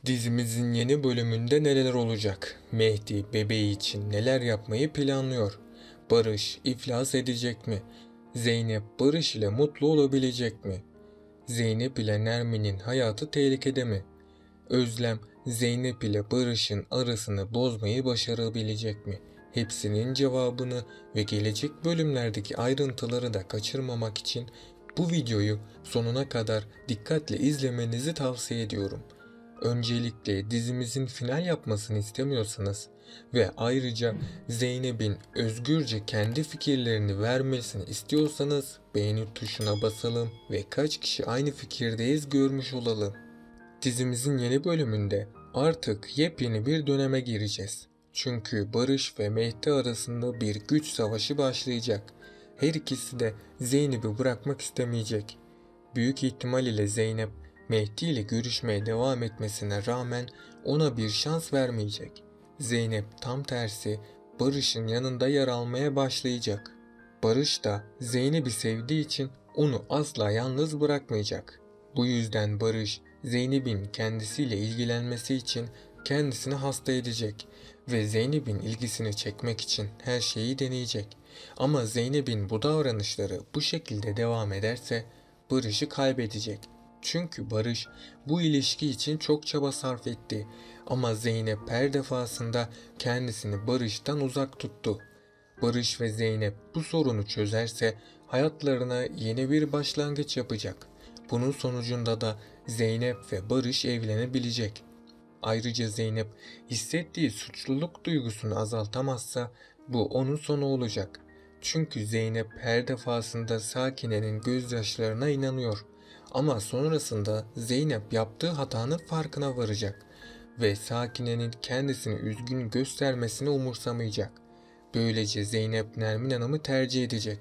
Dizimizin yeni bölümünde neler olacak? Mehdi bebeği için neler yapmayı planlıyor? Barış iflas edecek mi? Zeynep Barış ile mutlu olabilecek mi? Zeynep ile Nermin'in hayatı tehlikede mi? Özlem Zeynep ile Barış'ın arasını bozmayı başarabilecek mi? Hepsinin cevabını ve gelecek bölümlerdeki ayrıntıları da kaçırmamak için bu videoyu sonuna kadar dikkatle izlemenizi tavsiye ediyorum. Öncelikle dizimizin final yapmasını istemiyorsanız ve ayrıca Zeynep'in özgürce kendi fikirlerini vermesini istiyorsanız beğeni tuşuna basalım ve kaç kişi aynı fikirdeyiz görmüş olalım. Dizimizin yeni bölümünde artık yepyeni bir döneme gireceğiz. Çünkü Barış ve Mehdi arasında bir güç savaşı başlayacak. Her ikisi de Zeynep'i bırakmak istemeyecek. Büyük ihtimal ile Zeynep, Mehdi ile görüşmeye devam etmesine rağmen ona bir şans vermeyecek. Zeynep tam tersi Barış'ın yanında yer almaya başlayacak. Barış da Zeynep'i sevdiği için onu asla yalnız bırakmayacak. Bu yüzden Barış, Zeynep'in kendisiyle ilgilenmesi için kendisini hasta edecek ve Zeynep'in ilgisini çekmek için her şeyi deneyecek. Ama Zeynep'in bu davranışları bu şekilde devam ederse Barış'ı kaybedecek. Çünkü Barış bu ilişki için çok çaba sarf etti ama Zeynep her defasında kendisini Barış'tan uzak tuttu. Barış ve Zeynep bu sorunu çözerse hayatlarına yeni bir başlangıç yapacak. Bunun sonucunda da Zeynep ve Barış evlenebilecek. Ayrıca Zeynep hissettiği suçluluk duygusunu azaltamazsa bu onun sonu olacak. Çünkü Zeynep her defasında Sakine'nin gözyaşlarına inanıyor. Ama sonrasında Zeynep yaptığı hatanın farkına varacak ve Sakine'nin kendisini üzgün göstermesini umursamayacak. Böylece Zeynep Nermin Hanım'ı tercih edecek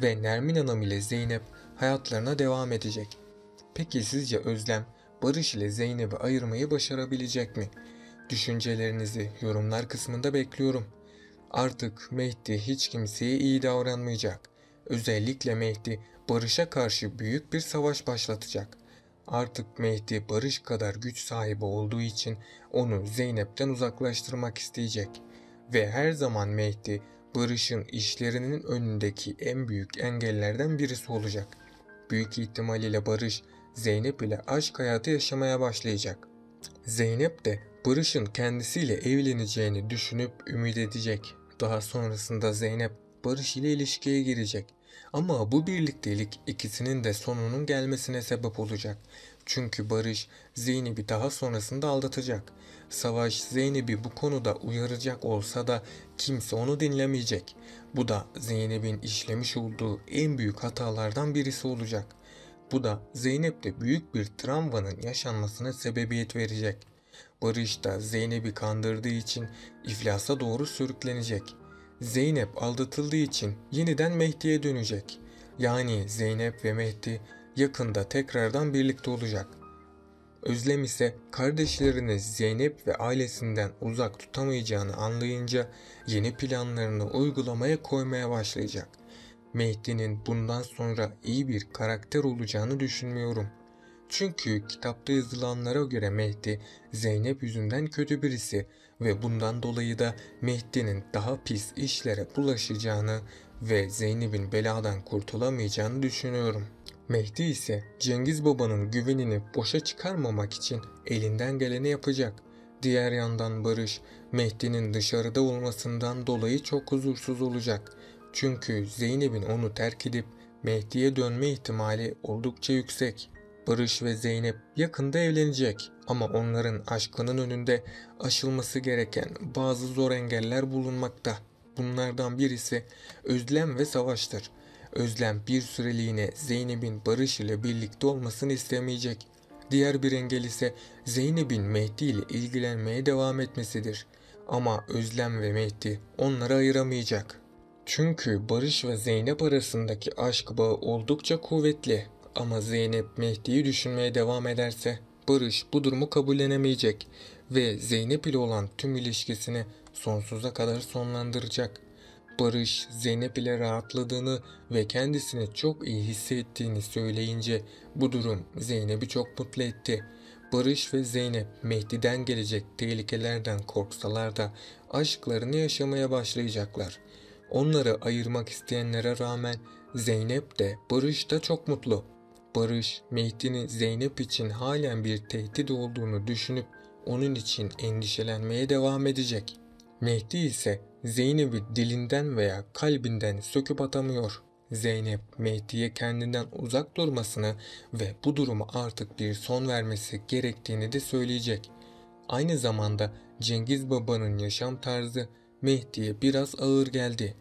ve Nermin Hanım ile Zeynep hayatlarına devam edecek. Peki sizce Özlem Barış ile Zeynep'i ayırmayı başarabilecek mi? Düşüncelerinizi yorumlar kısmında bekliyorum. Artık Mehdi hiç kimseye iyi davranmayacak. Özellikle Mehdi Barış'a karşı büyük bir savaş başlatacak. Artık Mehdi Barış kadar güç sahibi olduğu için onu Zeynep'ten uzaklaştırmak isteyecek. Ve her zaman Mehdi Barış'ın işlerinin önündeki en büyük engellerden birisi olacak. Büyük ihtimalle Barış Zeynep ile aşk hayatı yaşamaya başlayacak. Zeynep de Barış'ın kendisiyle evleneceğini düşünüp ümit edecek. Daha sonrasında Zeynep Barış ile ilişkiye girecek. Ama bu birliktelik ikisinin de sonunun gelmesine sebep olacak. Çünkü Barış Zeynep'i daha sonrasında aldatacak. Savaş Zeynep'i bu konuda uyaracak olsa da kimse onu dinlemeyecek. Bu da Zeynep'in işlemiş olduğu en büyük hatalardan birisi olacak. Bu da Zeynep'te büyük bir travmanın yaşanmasına sebebiyet verecek. Barış da Zeynep'i kandırdığı için iflasa doğru sürüklenecek. Zeynep aldatıldığı için yeniden Mehdi'ye dönecek. Yani Zeynep ve Mehdi yakında tekrardan birlikte olacak. Özlem ise kardeşlerini Zeynep ve ailesinden uzak tutamayacağını anlayınca yeni planlarını uygulamaya koymaya başlayacak. Mehdi'nin bundan sonra iyi bir karakter olacağını düşünmüyorum. Çünkü kitapta yazılanlara göre Mehdi Zeynep yüzünden kötü birisi ve bundan dolayı da Mehdi'nin daha pis işlere bulaşacağını ve Zeynep'in beladan kurtulamayacağını düşünüyorum. Mehdi ise Cengiz Baba'nın güvenini boşa çıkarmamak için elinden geleni yapacak. Diğer yandan Barış, Mehdi'nin dışarıda olmasından dolayı çok huzursuz olacak. Çünkü Zeynep'in onu terk edip Mehdi'ye dönme ihtimali oldukça yüksek. Barış ve Zeynep yakında evlenecek ama onların aşkının önünde aşılması gereken bazı zor engeller bulunmakta. Bunlardan birisi özlem ve savaştır. Özlem bir süreliğine Zeynep'in Barış ile birlikte olmasını istemeyecek. Diğer bir engel ise Zeynep'in Mehdi ile ilgilenmeye devam etmesidir. Ama Özlem ve Mehdi onları ayıramayacak. Çünkü Barış ve Zeynep arasındaki aşk bağı oldukça kuvvetli. Ama Zeynep Mehdi'yi düşünmeye devam ederse Barış bu durumu kabullenemeyecek ve Zeynep ile olan tüm ilişkisini sonsuza kadar sonlandıracak. Barış Zeynep ile rahatladığını ve kendisini çok iyi hissettiğini söyleyince bu durum Zeynep'i çok mutlu etti. Barış ve Zeynep Mehdi'den gelecek tehlikelerden korksalar da aşklarını yaşamaya başlayacaklar. Onları ayırmak isteyenlere rağmen Zeynep de Barış da çok mutlu. Barış, Mehdi'nin Zeynep için halen bir tehdit olduğunu düşünüp onun için endişelenmeye devam edecek. Mehdi ise Zeynep'i dilinden veya kalbinden söküp atamıyor. Zeynep, Mehdi'ye kendinden uzak durmasını ve bu duruma artık bir son vermesi gerektiğini de söyleyecek. Aynı zamanda Cengiz Baba'nın yaşam tarzı Mehdi'ye biraz ağır geldi.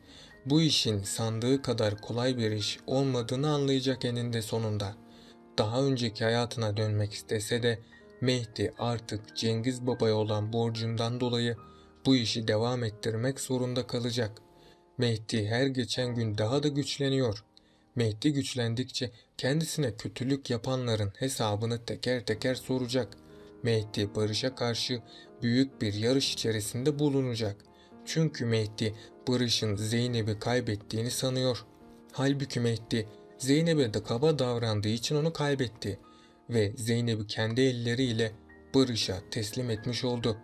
Bu işin sandığı kadar kolay bir iş olmadığını anlayacak eninde sonunda. Daha önceki hayatına dönmek istese de Mehdi artık Cengiz Baba'ya olan borcundan dolayı bu işi devam ettirmek zorunda kalacak. Mehdi her geçen gün daha da güçleniyor. Mehdi güçlendikçe kendisine kötülük yapanların hesabını teker teker soracak. Mehdi Barış'a karşı büyük bir yarış içerisinde bulunacak. Çünkü Mehdi Barış'ın Zeynep'i kaybettiğini sanıyor. Halbuki Mehdi Zeynep'e de kaba davrandığı için onu kaybetti ve Zeynep'i kendi elleriyle Barış'a teslim etmiş oldu.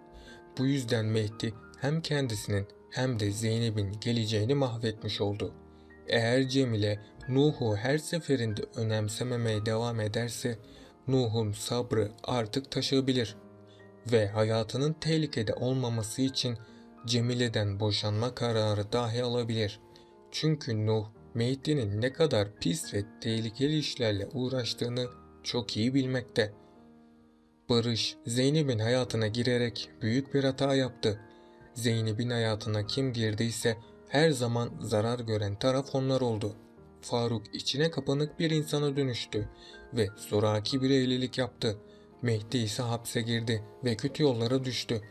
Bu yüzden Mehdi hem kendisinin hem de Zeynep'in geleceğini mahvetmiş oldu. Eğer Cemile Nuh'u her seferinde önemsememeye devam ederse Nuh'un sabrı artık taşabilir ve hayatının tehlikede olmaması için Cemile'den boşanma kararı dahi alabilir. Çünkü Nuh Mehdi'nin ne kadar pis ve tehlikeli işlerle uğraştığını çok iyi bilmekte. Barış, Zeynep'in hayatına girerek büyük bir hata yaptı. Zeynep'in hayatına kim girdiyse her zaman zarar gören taraf onlar oldu. Faruk içine kapanık bir insana dönüştü ve zoraki bir evlilik yaptı. Mehdi ise hapse girdi ve kötü yollara düştü.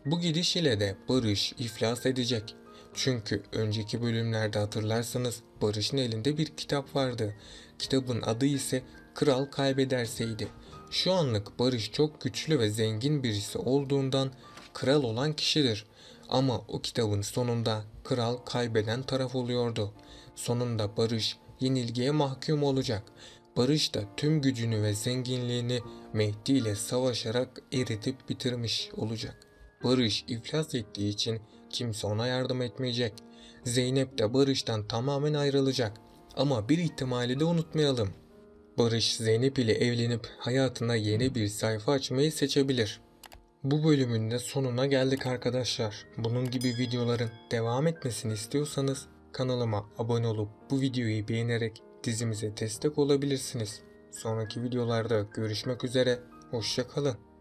Bu gidiş ile de Barış iflas edecek. Çünkü önceki bölümlerde hatırlarsanız Barış'ın elinde bir kitap vardı. Kitabın adı ise Kral Kaybederseydi. Şu anlık Barış çok güçlü ve zengin birisi olduğundan kral olan kişidir. Ama o kitabın sonunda kral kaybeden taraf oluyordu. Sonunda Barış yenilgiye mahkum olacak. Barış da tüm gücünü ve zenginliğini Mehdi ile savaşarak eritip bitirmiş olacak. Barış iflas ettiği için kimse ona yardım etmeyecek. Zeynep de Barış'tan tamamen ayrılacak. Ama bir ihtimali de unutmayalım. Barış Zeynep ile evlenip hayatına yeni bir sayfa açmayı seçebilir. Bu bölümün de sonuna geldik arkadaşlar. Bunun gibi videoların devam etmesini istiyorsanız kanalıma abone olup bu videoyu beğenerek dizimize destek olabilirsiniz. Sonraki videolarda görüşmek üzere, hoşça kalın.